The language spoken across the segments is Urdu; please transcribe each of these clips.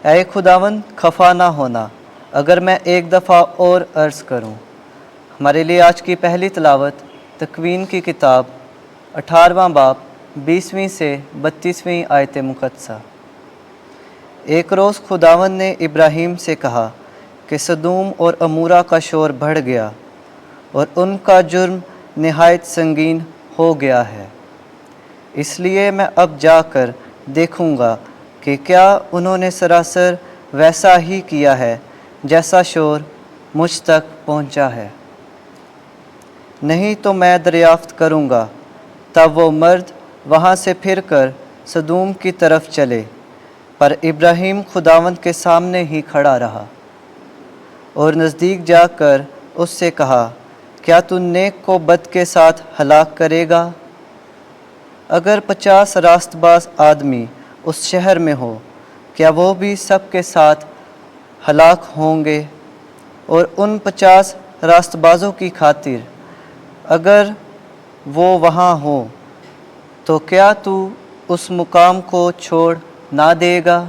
اے خداوند خفا نہ ہونا اگر میں ایک دفعہ اور عرض کروں۔ ہمارے لیے آج کی پہلی تلاوت تکوین کی کتاب 18واں باب 20ویں سے 32ویں آیت مقدسہ۔ ایک روز خداوند نے ابراہیم سے کہا کہ سدوم اور عمورہ کا شور بڑھ گیا اور ان کا جرم نہایت سنگین ہو گیا ہے، اس لیے میں اب جا کر دیکھوں گا کہ کیا انہوں نے سراسر ویسا ہی کیا ہے جیسا شور مجھ تک پہنچا ہے، نہیں تو میں دریافت کروں گا۔ تب وہ مرد وہاں سے پھر کر سدوم کی طرف چلے، پر ابراہیم خداوند کے سامنے ہی کھڑا رہا اور نزدیک جا کر اس سے کہا، کیا تو نیک کو بد کے ساتھ ہلاک کرے گا؟ اگر 50 راست باز آدمی اس شہر میں ہو، کیا وہ بھی سب کے ساتھ ہلاک ہوں گے؟ اور ان 50 راست بازوں کی خاطر اگر وہ وہاں ہوں تو کیا تو اس مقام کو چھوڑ نہ دے گا؟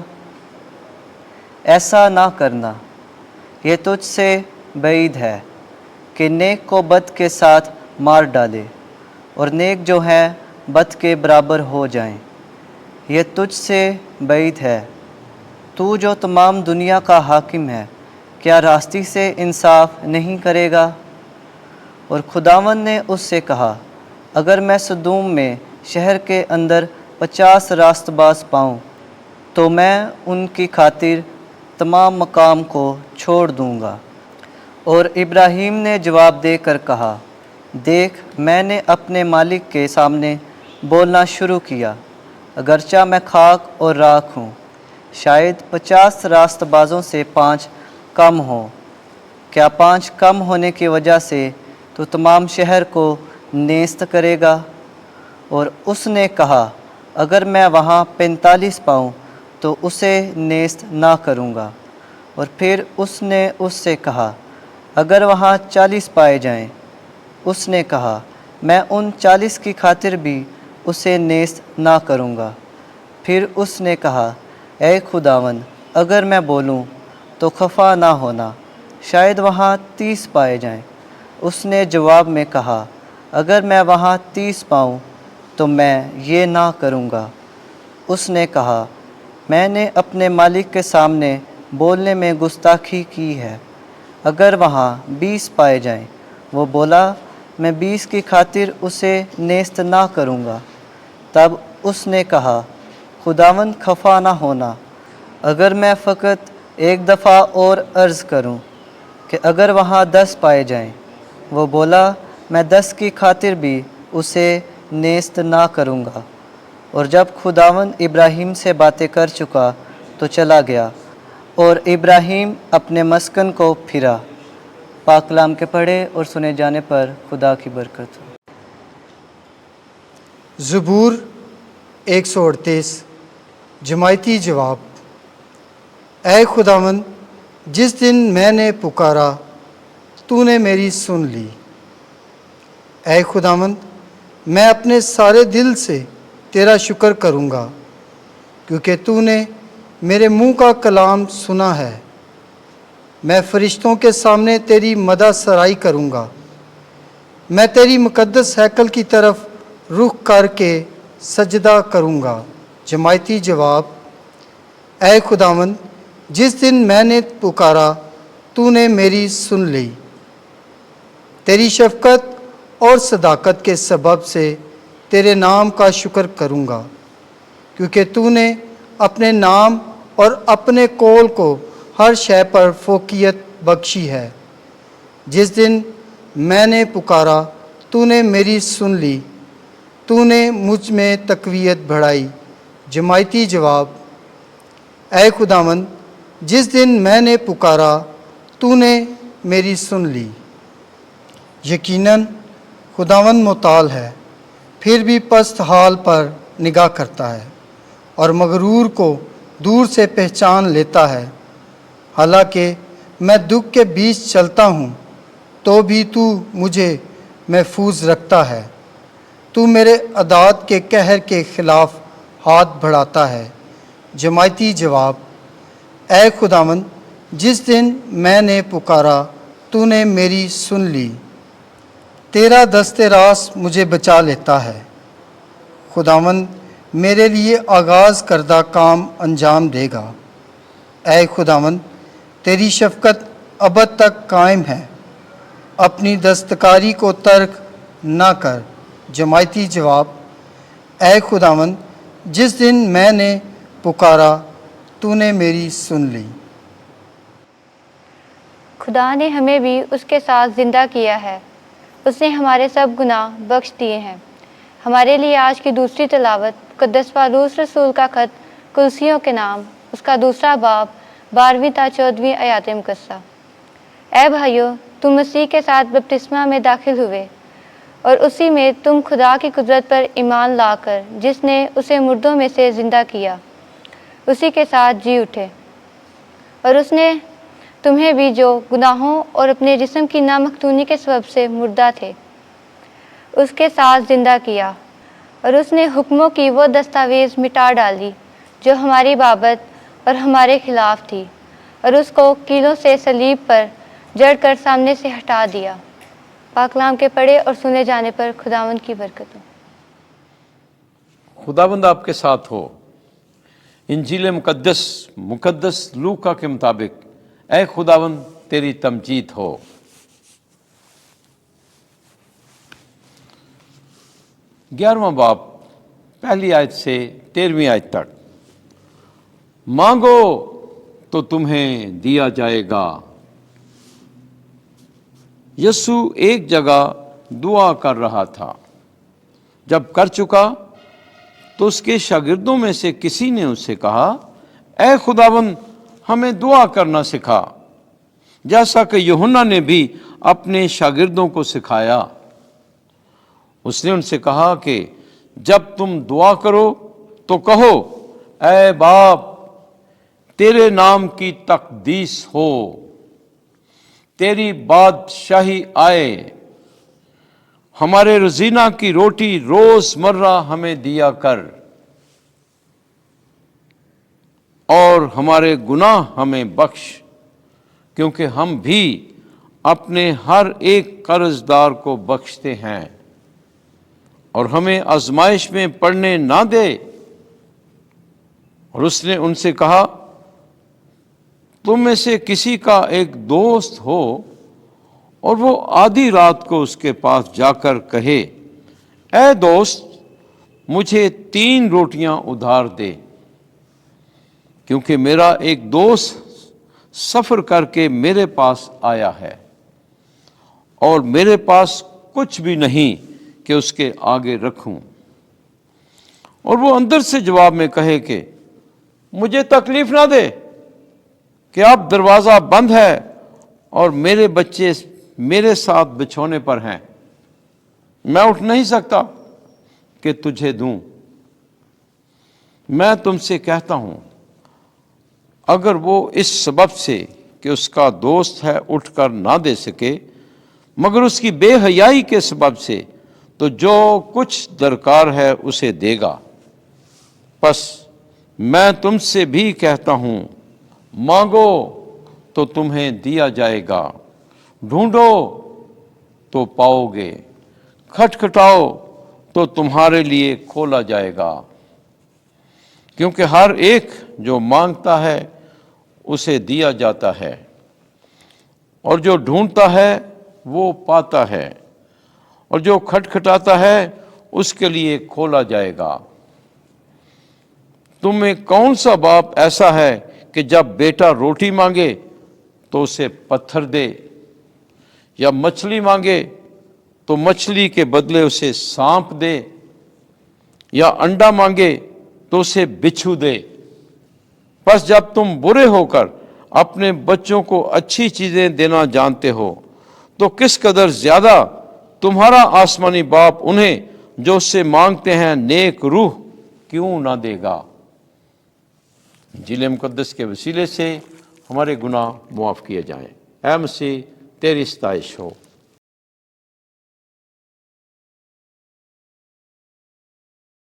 ایسا نہ کرنا، یہ تجھ سے بعید ہے کہ نیک کو بد کے ساتھ مار ڈالے اور نیک جو ہیں بد کے برابر ہو جائیں، یہ تجھ سے بعید ہے۔ تو جو تمام دنیا کا حاکم ہے، کیا راستی سے انصاف نہیں کرے گا؟ اور خداوند نے اس سے کہا، اگر میں سدوم میں شہر کے اندر 50 راست باز پاؤں تو میں ان کی خاطر تمام مقام کو چھوڑ دوں گا۔ اور ابراہیم نے جواب دے کر کہا، دیکھ میں نے اپنے مالک کے سامنے بولنا شروع کیا، اگرچہ میں خاک اور راکھ ہوں، شاید 50 راست بازوں سے 5 کم ہوں۔ کیا 5 کم ہونے کی وجہ سے تو تمام شہر کو نیست کرے گا؟ اور اس نے کہا، اگر میں وہاں 45 پاؤں تو اسے نیست نہ کروں گا۔ اور پھر اس نے اس سے کہا، اگر وہاں 40 پائے جائیں۔ اس نے کہا، میں ان 40 کی خاطر بھی اسے نیست نہ کروں گا۔ پھر اس نے کہا، اے خداوند اگر میں بولوں تو خفا نہ ہونا، شاید وہاں 30 پائے جائیں۔ اس نے جواب میں کہا، اگر میں وہاں 30 پاؤں تو میں یہ نہ کروں گا۔ اس نے کہا، میں نے اپنے مالک کے سامنے بولنے میں گستاخی کی ہے، اگر وہاں 20 پائے جائیں۔ وہ بولا، میں 20 کی خاطر اسے نیست نہ کروں گا۔ تب اس نے کہا، خداوند خفا نہ ہونا اگر میں فقط ایک دفعہ اور عرض کروں کہ اگر وہاں 10 پائے جائیں۔ وہ بولا، میں 10 کی خاطر بھی اسے نیست نہ کروں گا۔ اور جب خداوند ابراہیم سے باتیں کر چکا تو چلا گیا اور ابراہیم اپنے مسکن کو پھرا۔ پاک کلام کے پڑھے اور سنے جانے پر خدا کی برکت ہو۔ زبور 138 جماعتی جواب۔ اے خداوند جس دن میں نے پکارا تو نے میری سن لی۔ اے خداوند میں اپنے سارے دل سے تیرا شکر کروں گا، کیونکہ تو نے میرے منہ کا کلام سنا ہے۔ میں فرشتوں کے سامنے تیری مدح سرائی کروں گا، میں تیری مقدس ہیکل کی طرف رخ کر کے سجدہ کروں گا۔ جماعتی جواب۔ اے خداوند جس دن میں نے پکارا تو نے میری سن لی۔ تیری شفقت اور صداقت کے سبب سے تیرے نام کا شکر کروں گا، کیونکہ تو نے اپنے نام اور اپنے قول کو ہر شے پر فوقیت بخشی ہے۔ جس دن میں نے پکارا تو نے میری سن لی، تو نے مجھ میں تقویت بڑھائی۔ جماعتی جواب۔ اے خداوند جس دن میں نے پکارا تو نے میری سن لی۔ یقیناً خداوند محتال ہے، پھر بھی پست حال پر نگاہ کرتا ہے اور مغرور کو دور سے پہچان لیتا ہے۔ حالانکہ میں دکھ کے بیچ چلتا ہوں تو بھی تو مجھے محفوظ رکھتا ہے۔ تو میرے اعداد کے قہر کے خلاف ہاتھ بڑھاتا ہے۔ جماعتی جواب۔ اے خداوند جس دن میں نے پکارا تو نے میری سن لی، تیرا دست راست مجھے بچا لیتا ہے۔ خداوند میرے لیے آغاز کردہ کام انجام دے گا۔ اے خداوند تیری شفقت ابد تک قائم ہے، اپنی دستکاری کو ترک نہ کر۔ جماعتی جواب: اے خداوند جس دن میں نے پکارا تو نے میری سن لی۔ خدا نے ہمیں بھی اس کے ساتھ زندہ کیا ہے، اس نے ہمارے سب گناہ بخش دیے ہیں۔ ہمارے لیے آج کی دوسری تلاوت مقدس پالوس رسول کا خط کلسیوں کے نام، اس کا دوسرا باب 12ویں تا 14ویں آیات مقدسہ۔ اے بھائیو، تم مسیح کے ساتھ بپتسمہ میں داخل ہوئے اور اسی میں تم خدا کی قدرت پر ایمان لا کر جس نے اسے مردوں میں سے زندہ کیا اسی کے ساتھ جی اٹھے، اور اس نے تمہیں بھی جو گناہوں اور اپنے جسم کی نامختونی کے سبب سے مردہ تھے اس کے ساتھ زندہ کیا، اور اس نے حکموں کی وہ دستاویز مٹا ڈالی جو ہماری بابت اور ہمارے خلاف تھی، اور اس کو کیلوں سے صلیب پر جڑ کر سامنے سے ہٹا دیا۔ پاک کلام کے پڑھے اور سنے جانے پر خداوند کی برکت ہو۔ خداوند آپ کے ساتھ ہو۔ انجیل مقدس لوکا کے مطابق اے خداوند تیری تمجید ہو۔ گیارہواں باب پہلی آیت سے 13ویں آیت تک۔ مانگو تو تمہیں دیا جائے گا۔ یسوع ایک جگہ دعا کر رہا تھا، جب کر چکا تو اس کے شاگردوں میں سے کسی نے اس سے کہا، اے خداوند ہمیں دعا کرنا سکھا، جیسا کہ یوحنا نے بھی اپنے شاگردوں کو سکھایا۔ اس نے ان سے کہا کہ جب تم دعا کرو تو کہو، اے باپ تیرے نام کی تقدیس ہو، تیری بادشاہی آئے، ہمارے روزینہ کی روٹی روز مرہ ہمیں دیا کر، اور ہمارے گناہ ہمیں بخش، کیونکہ ہم بھی اپنے ہر ایک قرض دار کو بخشتے ہیں، اور ہمیں آزمائش میں پڑنے نہ دے۔ اور اس نے ان سے کہا، تم میں سے کسی کا ایک دوست ہو اور وہ آدھی رات کو اس کے پاس جا کر کہے، اے دوست مجھے 3 روٹیاں ادھار دے، کیونکہ میرا ایک دوست سفر کر کے میرے پاس آیا ہے اور میرے پاس کچھ بھی نہیں کہ اس کے آگے رکھوں۔ اور وہ اندر سے جواب میں کہے کہ مجھے تکلیف نہ دے کہ اب دروازہ بند ہے اور میرے بچے میرے ساتھ بچھونے پر ہیں، میں اٹھ نہیں سکتا کہ تجھے دوں۔ میں تم سے کہتا ہوں، اگر وہ اس سبب سے کہ اس کا دوست ہے اٹھ کر نہ دے سکے، مگر اس کی بے حیائی کے سبب سے، تو جو کچھ درکار ہے اسے دے گا۔ پس میں تم سے بھی کہتا ہوں، مانگو تو تمہیں دیا جائے گا، ڈھونڈو تو پاؤ گے، کھٹکھٹاؤ تو تمہارے لیے کھولا جائے گا۔ کیونکہ ہر ایک جو مانگتا ہے اسے دیا جاتا ہے، اور جو ڈھونڈتا ہے وہ پاتا ہے، اور جو کھٹکھٹاتا ہے اس کے لیے کھولا جائے گا۔ تم میں کون سا باپ ایسا ہے کہ جب بیٹا روٹی مانگے تو اسے پتھر دے، یا مچھلی مانگے تو مچھلی کے بدلے اسے سانپ دے، یا انڈا مانگے تو اسے بچھو دے؟ پس جب تم برے ہو کر اپنے بچوں کو اچھی چیزیں دینا جانتے ہو تو کس قدر زیادہ تمہارا آسمانی باپ انہیں جو اس سے مانگتے ہیں نیک روح کیوں نہ دے گا۔ انجیل مقدس کے وسیلے سے ہمارے گناہ معاف کیے جائیں۔ اے مسیح تیری ستائش ہو۔